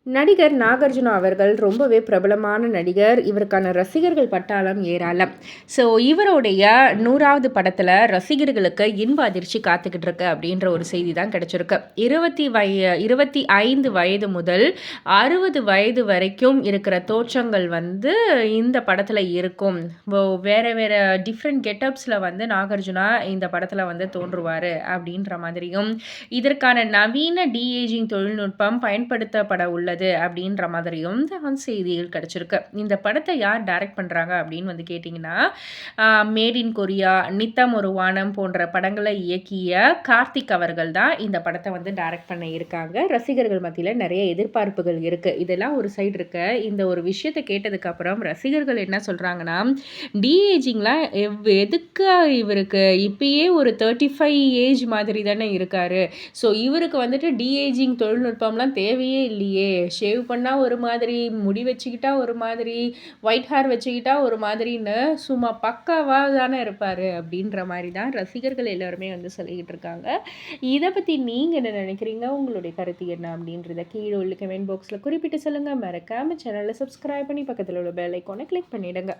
நடிகர் நாகார்ஜுனா அவர்கள் ரொம்பவே பிரபலமான நடிகர். இவருக்கான ரசிகர்கள் பட்டாளம் ஏராளம். ஸோ இவருடைய 100வது படத்தில் ரசிகர்களுக்கு இன்ப அதிர்ச்சி காத்துக்கிட்டு இருக்கு அப்படின்ற ஒரு செய்தி தான் கிடைச்சிருக்கு. 25 வயது முதல் 60 வயது வரைக்கும் இருக்கிற தோற்றங்கள் வந்து இந்த படத்தில் இருக்கும். வேற வேற டிஃப்ரெண்ட் கெட்டப்ஸில் வந்து நாகார்ஜுனா இந்த படத்தில் வந்து தோன்றுவார் அப்படின்ற மாதிரியும், இதற்கான நவீன டிஏஜிங் தொழில்நுட்பம் பயன்படுத்தப்பட உள்ளது அப்படின்ற மாதிரியும் தான் செய்திகள் கிடைச்சிருக்கு. இந்த படத்தை யார் டைரக்ட் பண்றாங்க அப்படின்னு வந்து கேட்டிங்கன்னா, மேட் இன் கொரியா, நித்தம் ஒரு வானம் போன்ற படங்களை இயக்கிய கார்த்திக் அவர்கள் தான் இந்த படத்தை வந்து டைரக்ட் பண்ண இருக்காங்க. ரசிகர்கள் மத்தியில் நிறைய எதிர்பார்ப்புகள் இருக்கு. இதெல்லாம் ஒரு சைடு இருக்க, இந்த ஒரு விஷயத்தை கேட்டதுக்கு அப்புறம் ரசிகர்கள் என்ன சொல்றாங்கன்னா, டிஏஜிங்லாம் எதுக்கு இவருக்கு இப்பயே ஒரு 35 ஏஜ் மாதிரி தானே இருக்காரு. ஸோ இவருக்கு வந்துட்டு டிஏஜிங் தொழில்நுட்பம்லாம் தேவையே இல்லையே. ஷேவ் பண்ணால் ஒரு மாதிரி, முடி வச்சுக்கிட்டா ஒரு மாதிரி, ஒயிட் ஹேர் வச்சுக்கிட்டா ஒரு மாதிரின்னு சும்மா பக்காவாக தானே இருப்பார் அப்படின்ற மாதிரி தான் ரசிகர்கள் எல்லாருமே வந்து சொல்லிக்கிட்டு இருக்காங்க. இதை பற்றி நீங்கள் என்ன நினைக்கிறீங்க? உங்களுடைய கருத்து என்ன அப்படின்றத கீழே உள்ள கமெண்ட் பாக்ஸில் குறிப்பிட்டு சொல்லுங்கள். மறக்காமல் சேனலை சப்ஸ்கிரைப் பண்ணி பக்கத்தில் உள்ள பெல் ஐக்கானை கிளிக் பண்ணிவிடுங்க.